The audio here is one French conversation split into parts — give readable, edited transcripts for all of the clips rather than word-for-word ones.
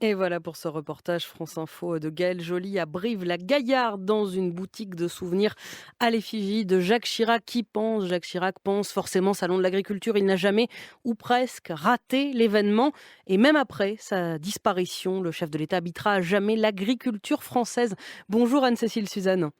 Et voilà pour ce reportage France Info de Gaëlle Joly à Brive-la-Gaillarde, dans une boutique de souvenirs à l'effigie de Jacques Chirac. Qui pense Jacques Chirac pense forcément Salon de l'Agriculture. Il n'a jamais, ou presque, raté l'événement. Et même après sa disparition, le chef de l'État habitera à jamais l'agriculture française. Bonjour Anne-Cécile Suzanne.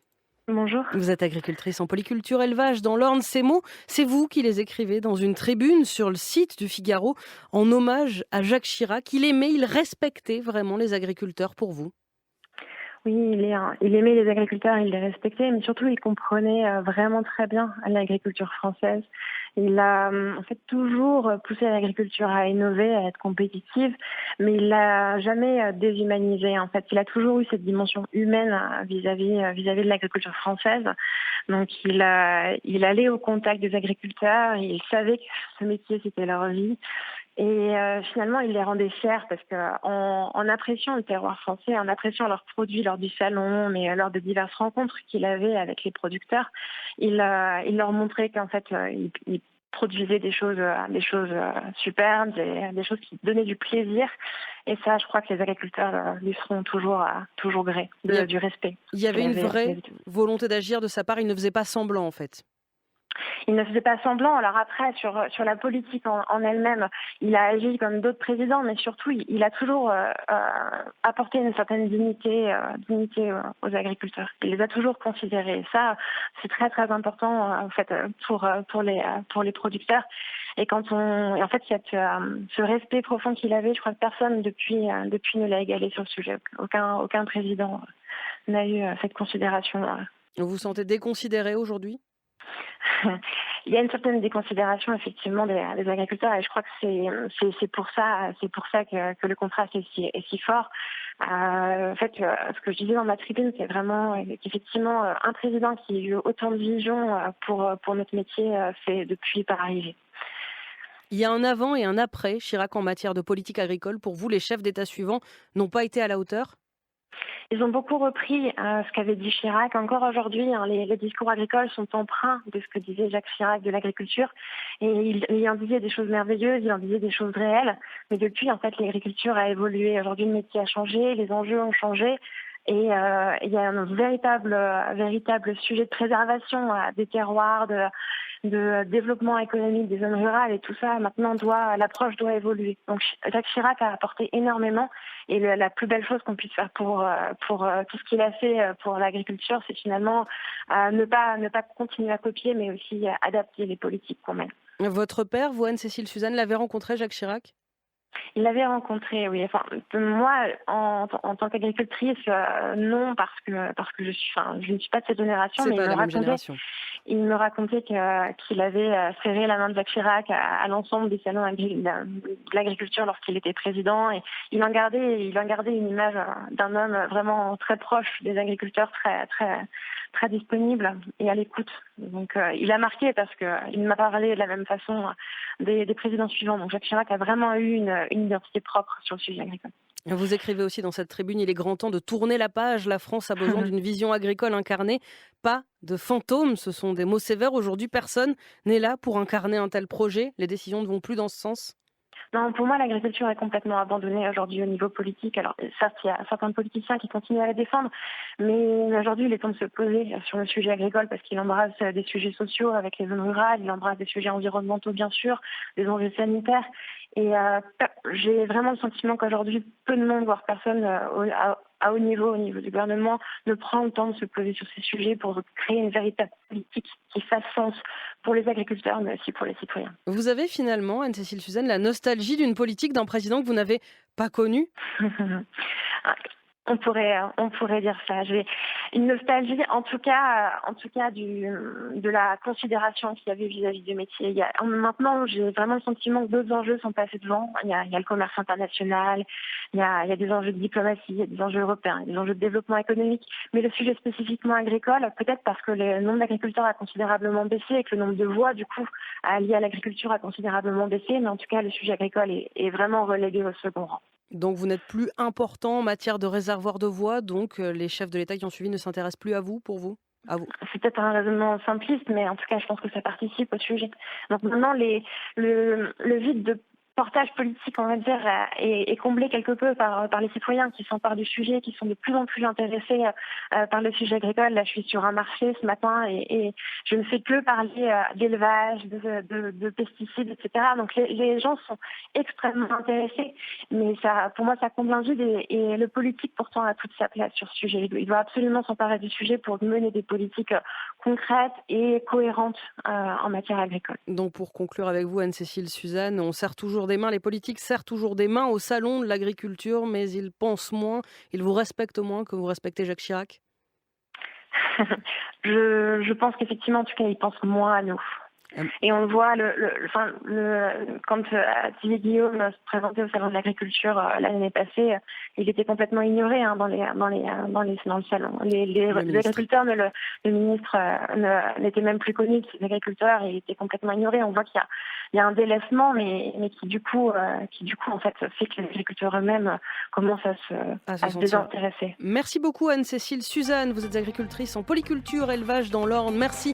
Bonjour. Vous êtes agricultrice en polyculture élevage dans l'Orne. Ces mots, c'est vous qui les écrivez dans une tribune sur le site du Figaro en hommage à Jacques Chirac. Il aimait, il respectait vraiment les agriculteurs pour vous. Oui, il aimait les agriculteurs, il les respectait, mais surtout il comprenait vraiment très bien l'agriculture française. Il a en fait toujours poussé l'agriculture à innover, à être compétitive, mais il l'a jamais déshumanisé. En fait, il a toujours eu cette dimension humaine vis-à-vis de l'agriculture française. Donc il allait au contact des agriculteurs, il savait que ce métier c'était leur vie. Et finalement, il les rendait fiers parce que en appréciant le terroir français, en appréciant leurs produits lors du salon, mais lors de diverses rencontres qu'il avait avec les producteurs, il leur montrait qu'en fait, il produisait des choses superbes, des choses qui donnaient du plaisir. Et ça, je crois que les agriculteurs lui seront toujours gré Il y, a- du respect il y qu'il avait une avait vraie vis-à-vis d'eux. volonté d'agir de sa part. Il ne faisait pas semblant en fait. Il ne faisait pas semblant. Alors après, sur la politique en elle-même, il a agi comme d'autres présidents, mais surtout, il a toujours apporté une certaine dignité aux agriculteurs. Il les a toujours considérés. Et ça, c'est très très important en fait pour les producteurs. Et en fait, ce respect profond qu'il avait, je crois que personne depuis ne l'a égalé sur le sujet. Aucun président n'a eu cette considération. Vous vous sentez déconsidéré aujourd'hui? Il y a une certaine déconsidération effectivement des agriculteurs et je crois que c'est pour ça que le contraste est si fort. En fait, ce que je disais dans ma tribune, c'est vraiment qu'effectivement un président qui a eu autant de vision pour notre métier, c'est depuis par arriver. Il y a un avant et un après Chirac en matière de politique agricole. Pour vous, les chefs d'État suivants n'ont pas été à la hauteur? Ils ont beaucoup repris ce qu'avait dit Chirac. Encore aujourd'hui, hein, les discours agricoles sont empreints de ce que disait Jacques Chirac de l'agriculture. Et il en disait des choses merveilleuses, il en disait des choses réelles. Mais depuis, en fait, l'agriculture a évolué. Aujourd'hui, le métier a changé, les enjeux ont changé. Et il y a un véritable sujet de préservation des terroirs, de développement économique des zones rurales et tout ça. Maintenant, l'approche doit évoluer. Donc, Jacques Chirac a apporté énormément. Et la plus belle chose qu'on puisse faire pour tout ce qu'il a fait pour l'agriculture, c'est finalement ne pas continuer à copier, mais aussi adapter les politiques qu'on mène. Votre père, vous, Anne-Cécile Suzanne, l'avez rencontré, Jacques Chirac? Il l'avait rencontré, oui. Enfin, moi, en tant qu'agricultrice, non, parce que je ne suis pas de cette génération, C'est mais pas la même génération. il me racontait qu'il avait serré la main de Jacques Chirac à l'ensemble des salons de l'agriculture lorsqu'il était président. Et il en gardait une image d'un homme vraiment très proche des agriculteurs, très disponible et à l'écoute. Donc, il a marqué parce qu'il m'a parlé de la même façon des présidents suivants. Donc, Jacques Chirac a vraiment eu une identité propre sur le sujet agricole. Vous écrivez aussi dans cette tribune, il est grand temps de tourner la page. La France a besoin d'une vision agricole incarnée, pas de fantômes. Ce sont des mots sévères. Aujourd'hui, personne n'est là pour incarner un tel projet. Les décisions ne vont plus dans ce sens. Non, pour moi, l'agriculture est complètement abandonnée aujourd'hui au niveau politique. Alors, certes, il y a certains politiciens qui continuent à la défendre, mais aujourd'hui, il est temps de se poser sur le sujet agricole parce qu'il embrasse des sujets sociaux avec les zones rurales, il embrasse des sujets environnementaux, bien sûr, des enjeux sanitaires. Et j'ai vraiment le sentiment qu'aujourd'hui, peu de monde, voire personne à haut niveau, au niveau du gouvernement, ne prend le temps de se poser sur ces sujets pour créer une véritable politique qui fasse sens pour les agriculteurs, mais aussi pour les citoyens. Vous avez finalement, Anne-Cécile Suzanne, la nostalgie d'une politique, d'un président que vous n'avez pas connu. On pourrait dire ça. J'ai une nostalgie, en tout cas de la considération qu'il y avait vis-à-vis du métier. Maintenant, j'ai vraiment le sentiment que d'autres enjeux sont passés devant. Il y a le commerce international, il y a des enjeux de diplomatie, il y a des enjeux européens, des enjeux de développement économique. Mais le sujet spécifiquement agricole, peut-être parce que le nombre d'agriculteurs a considérablement baissé et que le nombre de voix, du coup, liées à l'agriculture a considérablement baissé. Mais en tout cas, le sujet agricole est vraiment relégué au second rang. Donc vous n'êtes plus important en matière de réservoir de voix. Donc les chefs de l'État qui ont suivi ne s'intéressent plus à vous, pour vous, à vous. C'est peut-être un raisonnement simpliste, mais en tout cas, je pense que ça participe au sujet. Donc maintenant, le vide de portage politique, on va dire, est comblé quelque peu par les citoyens qui s'emparent du sujet, qui sont de plus en plus intéressés par le sujet agricole. Là, je suis sur un marché ce matin et je ne fais que parler d'élevage, de pesticides, etc. Donc les gens sont extrêmement intéressés, mais ça, pour moi, ça comble un vide et le politique pourtant a toute sa place sur ce sujet. Il doit absolument s'emparer du sujet pour mener des politiques concrètes et cohérentes en matière agricole. Donc pour conclure avec vous, Anne-Cécile Suzanne, on serre toujours des mains, les politiques serrent toujours des mains au salon de l'agriculture, mais ils pensent moins, ils vous respectent moins que vous respectez Jacques Chirac? Je pense qu'effectivement, en tout cas, ils pensent moins à nous. Hem Et on le voit, quand Thierry Guillaume se présentait au salon de l'agriculture l'année passée, il était complètement ignoré dans le salon. le Les ministre. agriculteurs, le ministre n'était même plus connu de ces agriculteurs et il était complètement ignoré. On voit qu'il y a un délaissement, mais qui du coup en fait que les agriculteurs eux-mêmes commencent À à se se sentir. désintéresser. Merci beaucoup Anne-Cécile Suzanne, vous êtes agricultrice en polyculture, élevage dans l'Orne. Merci.